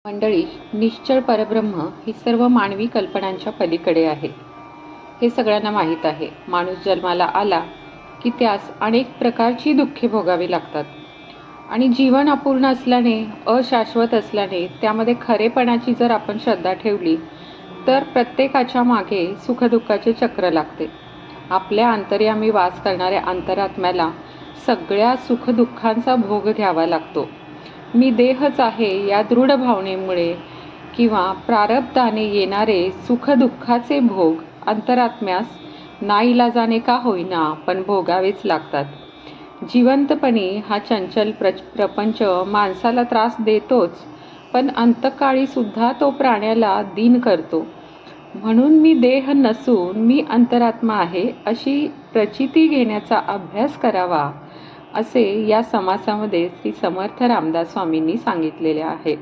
मंडळी, निश्चळ परब्रह्म ही सर्व मानवी कल्पनांच्या पलीकडे आहे, हे सगळ्यांना माहीत आहे. माणूस जन्माला आला की त्यास अनेक प्रकारची दुःखे भोगावी लागतात आणि जीवन अपूर्ण असल्याने, अशाश्वत असल्याने त्यामध्ये खरेपणाची जर आपण श्रद्धा ठेवली तर प्रत्येकाच्या मागे सुखदुःखाचे चक्र लागते. आपल्या अंतर्यामी वास करणाऱ्या अंतरात्म्याला सगळ्या सुखदुःखांचा भोग घ्यावा लागतो. मी देहच आहे या दृढ भावनेमुळे किंवा प्रारब्धाने येणारे सुखदुःखाचे भोग अंतरात्म्यास नाईलाजाने का होईना पण भोगावेच लागतात. जिवंतपणी हा चंचल प्रपंच माणसाला त्रास देतोच, पण अंतकाळी सुद्धा तो प्राण्याला दीन करतो. म्हणून मी देह नसून मी अंतरात्मा आहे अशी प्रचिती घेण्याचा अभ्यास करावा, असे या समासामध्ये श्री समर्थ रामदास स्वामींनी सांगितलेले आहे.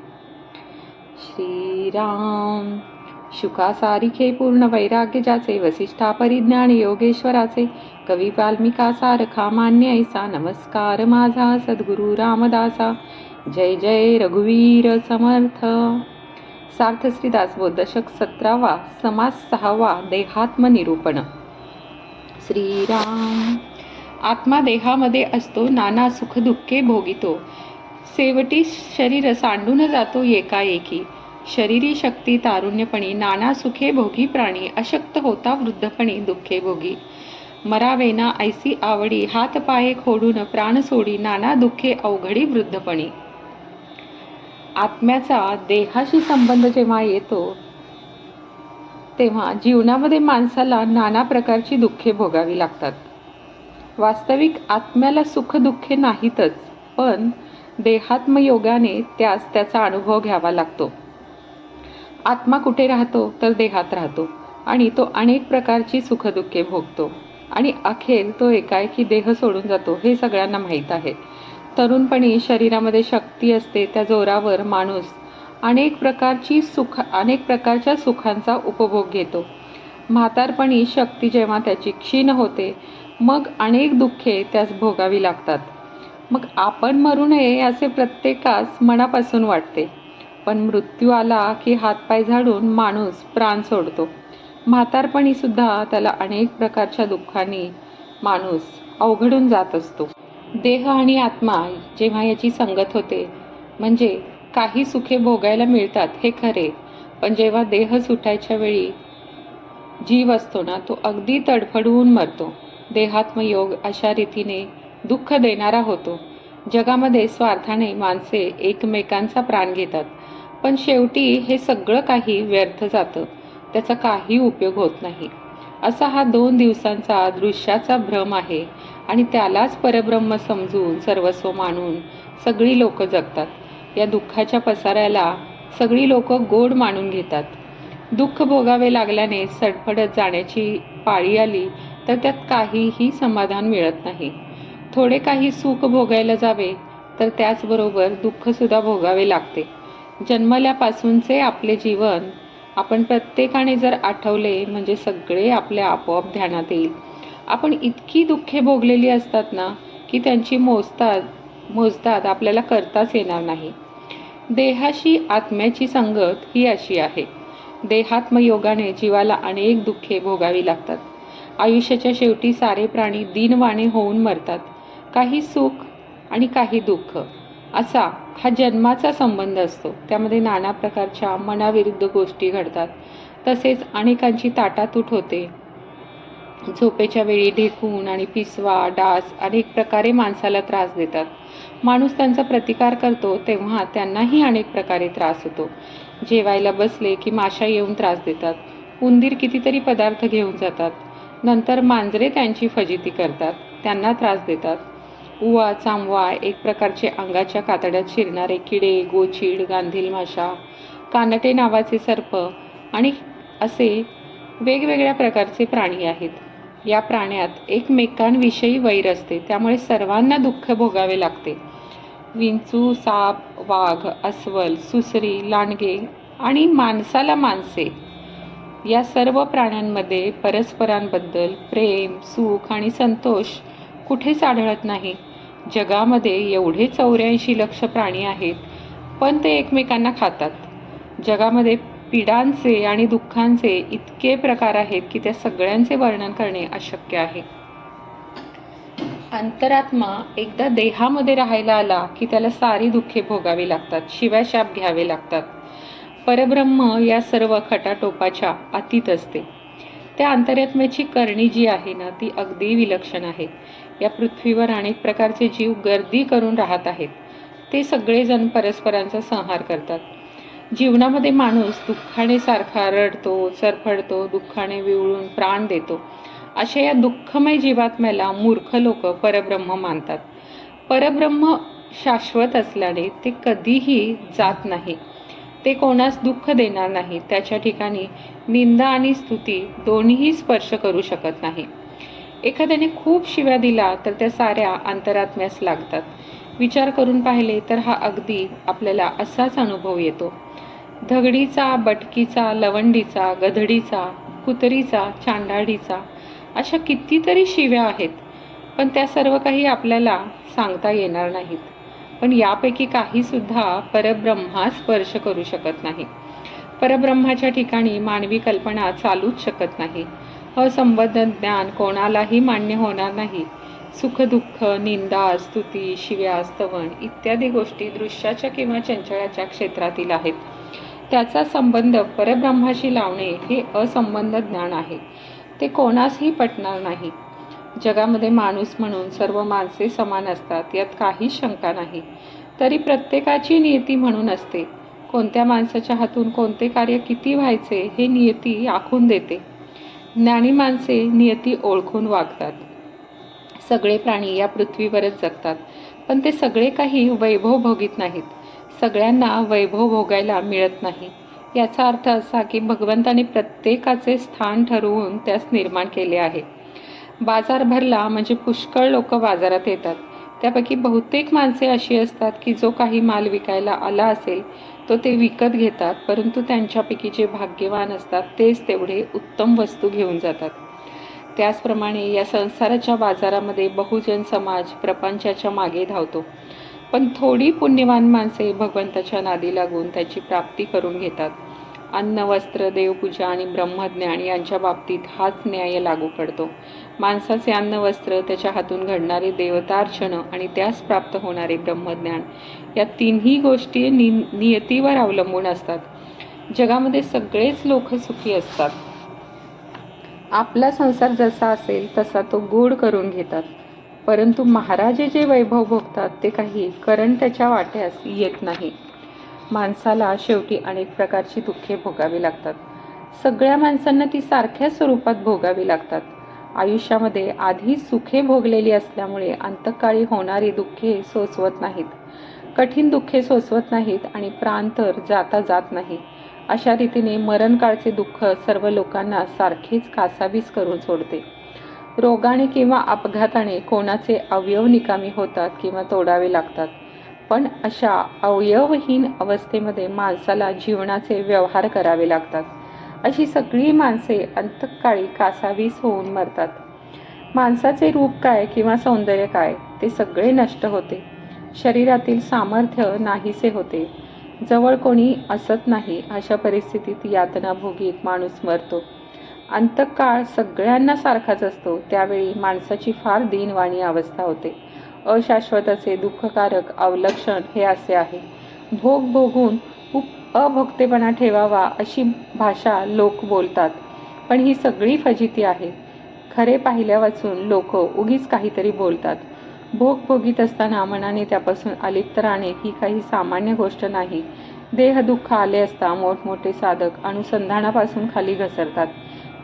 श्रीराम. शुकासारिखे पूर्ण वैराग्य ज्याचे, वसिष्ठा परिज्ञान योगेश्वराचे, कवी वाल्मिका सारखा मान्य ऐसा, नमस्कार माझा सद्गुरु रामदासा. जय जय रघुवीर समर्थ. सार्थश्री दासबोध दशक 17वा, समास 6वा, देहात्मनिरूपण. श्रीराम. आत्मा देहामध्ये असतो, नाना सुखदुःखे भोगितो. शेवटी शरीर सांडून जातो एकाएकी. शरीरी शक्ती तारुण्यपणी नाना सुखे भोगी प्राणी, अशक्त होता वृद्धपणी दुःखे भोगी. मरावेना ऐसी आवडी, हात पाये खोडून प्राण सोडी, नाना दुःखे अवघडी वृद्धपणी. आत्म्याचा देहाशी संबंध जेव्हा येतो तेव्हा जीवनामध्ये माणसाला नाना प्रकारची दुःखे भोगावी लागतात. वास्तविक आत्म्याला सुख दुःखे नाहीतच, पण देहात्मयोगाने त्यास त्याचा अनुभव घ्यावा लागतो. आत्मा कुठे राहतो तर देहात राहतो आणि तो अनेक प्रकारची सुखदुःखे भोगतो आणि अखेर तो एकाएकी देह सोडून जातो, हे सगळ्यांना माहीत आहे. तरुणपणी शरीरामध्ये शक्ती असते, त्या जोरावर माणूस अनेक प्रकारच्या सुखांचा उपभोग घेतो. म्हातारपणी शक्ती जेव्हा त्याची क्षीण होते, मग अनेक दुःखे त्यास भोगावी लागतात. मग आपण मरू नये असे प्रत्येकास मनापासून वाटते, पण मृत्यू आला की हातपाय झाडून माणूस प्राण सोडतो. म्हातारपणी सुद्धा त्याला अनेक प्रकारच्या दुःखांनी माणूस अवघडून जात असतो. देह आणि आत्मा जेव्हा याची संगत होते, म्हणजे काही सुखे भोगायला मिळतात हे खरे, पण जेव्हा देह सुटायच्या वेळी जीव असतो ना, तो अगदी तडफडून मरतो. देहात्मयोग अशा रीतीने दुःख देणारा होतो. जगामध्ये स्वार्थाने माणसे एकमेकांचा प्राण घेतात, पण शेवटी हे सगळं काही व्यर्थ जातं, त्याचा काही उपयोग होत नाही. असा हा 2 दिवसांचा दृश्याचा भ्रम आहे आणि त्यालाच परब्रह्म समजून सर्वस्व मानून सगळी लोक जगतात. या दुःखाच्या पसाऱ्याला सगळी लोक गोड मानून घेतात. दुःख भोगावे लागल्याने सडफडत जाण्याची पाळी आली तर त्यात काहीही समाधान मिळत नाही. थोडे काही सुख भोगायला जावे तर त्याचबरोबर दुःखसुद्धा भोगावे लागते. जन्मल्यापासूनचे आपले जीवन आपण प्रत्येकाने जर आठवले म्हणजे सगळे आपल्या आपोआप ध्यानात येईल. आपण इतकी दुःखे भोगलेली असतात ना की त्यांची मोजदाद आपल्याला करताच येणार नाही. देहाशी आत्म्याची संगत ही अशी आहे. देहात्मयोगाने जीवाला अनेक दुःखे भोगावी लागतात. आयुष्याच्या शेवटी सारे प्राणी दीनवाणे होऊन मरतात. काही सुख आणि काही दुःख असा हा जन्माचा संबंध असतो. त्यामध्ये नाना प्रकारच्या मनाविरुद्ध गोष्टी घडतात. तसेच अनेकांची ताटातूट होते. झोपेच्या वेळी ढेकूण आणि पिसवा, डास अनेक प्रकारे माणसाला त्रास देतात. माणूस त्यांचा प्रतिकार करतो तेव्हा त्यांनाही अनेक प्रकारे त्रास होतो. जेवायला बसले की माशा येऊन त्रास देतात. उंदीर कितीतरी पदार्थ घेऊन जातात. नंतर मांजरे त्यांची फजिती करतात, त्यांना त्रास देतात. उवा, चांबवा, एक प्रकारचे अंगाच्या कातड्यात शिरणारे किडे, गोचीड, गांधील माशा, कानटे नावाचे सर्प आणि असे वेगवेगळ्या प्रकारचे प्राणी आहेत. या प्राण्यात एकमेकांविषयी वैर असते, त्यामुळे सर्वांना दुःख भोगावे लागते. विंचू, साप, वाघ, अस्वल, सुसरी, लांडगे आणि माणसाला माणसे या सर्व प्राण्यांमध्ये परस्परांबद्दल प्रेम, सुख आणि संतोष कुठेच आढळत नाही. जगामध्ये एवढे 84 लक्ष प्राणी आहेत, पण ते एकमेकांना खातात. जगामध्ये पीडांचे आणि दुःखांचे इतके प्रकार आहेत की त्या सगळ्यांचे वर्णन करणे अशक्य आहे. अंतरात्मा एकदा देहामध्ये राहायला आला की त्याला सारी दुःखे भोगावी लागतात, शिव्याशाप घ्यावे लागतात. परब्रह्म या सर्व खटाटोपाच्या अतीत असते. त्या अंतरात्म्याची करणी जी आहे ना, ती अगदी विलक्षण आहे. या पृथ्वीवर अनेक प्रकारचे जीव गर्दी करून राहत आहेत. ते सगळेजण परस्परांचा संहार करतात. जीवनामध्ये माणूस दुःखाने सारखा रडतो, सरफडतो, दुःखाने विवळून प्राण देतो. अशा या दुःखमय जीवात्म्याला मूर्ख लोक परब्रह्म मानतात. परब्रह्म शाश्वत असल्याने ते कधीही जात नाही. ते कोणास दुःख देणार नाही. त्याच्या ठिकाणी निंदा आणि स्तुती दोन्हीही स्पर्श करू शकत नाही. एखाद्याने खूप शिव्या दिला तर त्या साऱ्या अंतरात्म्यास लागतात. विचार करून पाहिले तर हा अगदी आपल्याला असाच अनुभव येतो. धगडीचा, बटकीचा, लवंडीचा, गधडीचा, कुत्रीचा, चांडाळीचा अशा कितीतरी शिव्या आहेत, पण त्या सर्व काही आपल्याला सांगता येणार नाहीत. पण यापैकी काही सुद्धा परब्रह्मास स्पर्श करू शकत नाही. परब्रह्माच्या ठिकाणी मानवी कल्पना चालूच शकत नाही. असंबद्ध ज्ञान कोणालाही मान्य होणार नाही. सुख, दुःख, निंदा, स्तुती, शिव्या, स्तवन इत्यादी गोष्टी दृश्याच्या किंवा चंचळाच्या क्षेत्रातील आहेत. त्याचा संबंध परब्रह्माशी लावणे हे असंबद्ध ज्ञान आहे. ते कोणासही पटणार नाही. जगामध्ये माणूस म्हणून सर्व माणसे समान असतात, यात काहीच शंका नाही. तरी प्रत्येकाची नियती म्हणून असते. कोणत्या माणसाच्या हातून कोणते कार्य किती व्हायचे हे नियती आखून देते. ज्ञानी माणसे नियती ओळखून वागतात. सगळे प्राणी या पृथ्वीवरच जगतात, पण ते सगळे काही वैभव भोगीत नाहीत. सगळ्यांना वैभव भोगायला मिळत नाही. याचा अर्थ असा की भगवंताने प्रत्येकाचे स्थान ठरवून त्यास निर्माण केले आहे. बाजार भरला म्हणजे पुष्कळ लोक बाजारात येतात. त्यापैकी बहुतेक माणसे अशी असतात की जो काही माल विकायला आला असेल तो ते विकत घेतात, परंतु त्यांच्यापैकी जे भाग्यवान असतात तेच तेवढे उत्तम वस्तू घेऊन जातात. त्याचप्रमाणे या संसाराच्या बाजारामध्ये बहुजन समाज प्रपंचाच्या मागे धावतो, पण थोडी पुण्यवान माणसे भगवंताच्या नादी लागून त्याची प्राप्ती करून घेतात. अन्न, वस्त्र, देवपूजा आणि ब्रह्मज्ञान यांच्या बाबतीत हाच न्याय लागू पडतो. माणसाचे अन्न, वस्त्र, त्याच्या हातून घडणारे देवतार्चन आणि त्यास प्राप्त होणारे ब्रह्मज्ञान या तिन्ही गोष्टी नियतीवर अवलंबून असतात. जगामध्ये सगळेच लोक सुखी असतात. आपला संसार जसा असेल तसा तो गोड करून घेतात, परंतु महाराजे जे वैभव भोगतात ते काही करण त्याच्या वाट्यास येत नाही. माणसाला शेवटी अनेक प्रकारची दुःखे भोगावी लागतात. सगळ्या माणसांना ती सारख्याच स्वरूपात भोगावी लागतात. आयुष्यामध्ये आधी सुखे भोगलेली असल्यामुळे अंतकाळी होणारी दुःखे सोसवत नाहीत. कठीण दुःखे सोसवत नाहीत आणि प्राण तर जाता जात नाही. अशा रीतीने मरणकाळचे दुःख सर्व लोकांना सारखेच कासावीस करून सोडते. रोगाने किंवा अपघाताने कोणाचे अवयव निकामी होतात किंवा तोडावे लागतात, पण अशा अवयवहीन अवस्थेमध्ये माणसाला जीवनाचे व्यवहार करावे लागतात. अशी सगळी माणसे अंतकाळी कासावीस होऊन मरतात. माणसाचे रूप काय किंवा सौंदर्य काय ते सगळे नष्ट होते. शरीरातील सामर्थ्य नाहीसे होते. जवळ कोणी असत नाही. अशा परिस्थितीत यातना भोगीत माणूस मरतो. अंतकाळ सगळ्यांना सारखाच असतो. त्यावेळी माणसाची फार दीनवाणी अवस्था होते. अशाश्वत असे दुःखकारक अवलक्षण हे असे आहे. भोग भोगून अभोक्तेपणा ठेवावा अशी भाषा लोक बोलतात, पण ही सगळी फजिती आहे. खरे पाहिल्या वाचून लोक उगीच काहीतरी बोलतात. भोग भोगीत असताना मनाने त्यापासून अलिप्त राहणे ही काही सामान्य गोष्ट नाही. देह दुःख आले असता मोठमोठे साधक अनुसंधानापासून खाली घसरतात.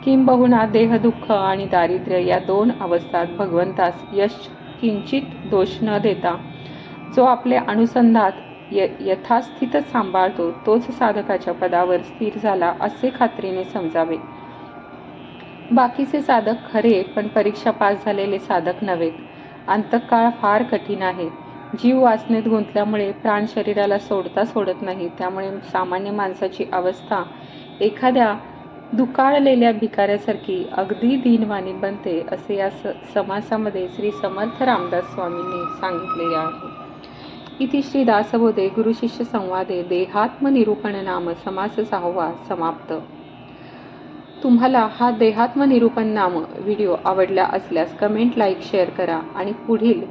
किंबहुना देह दुःख आणि दारिद्र्य या दोन अवस्थात भगवंतास यश किंचित दोष न देता जो आपले अनुसंधान यथास्थित सांभाळतो तोच साधकाच्या पदावर स्थिर झाला असे खात्रीने समजावे. बाकीचे साधक खरे, पण परीक्षा पास झालेले साधक नव्हेत. अंतकाळ फार कठीण आहे. जीव वासनेत गुंतल्यामुळे प्राण शरीराला सोडता सोडत नाही. त्यामुळे सामान्य माणसाची अवस्था एखाद्या दुकाळलेल्या भिकाऱ्यासारखी अगदी दीनवाणी बनते असे या समासामध्ये श्री समर्थ रामदास स्वामींनी सांगितलेले आहे. इति श्री दासबोधे गुरुशिष्य संवादे देहात्मनिरूपण नाम समास 6वा समाप्त. तुम्हाला हा देहात्मनिरूपण नाम व्हिडिओ आवडला असल्यास कमेंट, लाईक, शेअर करा आणि पुढील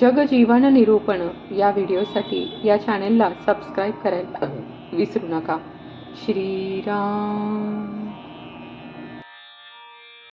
जगजीवन निरूपण या व्हिडिओसाठी या चॅनेलला सबस्क्राईब करायला विसरू नका. श्रीराम.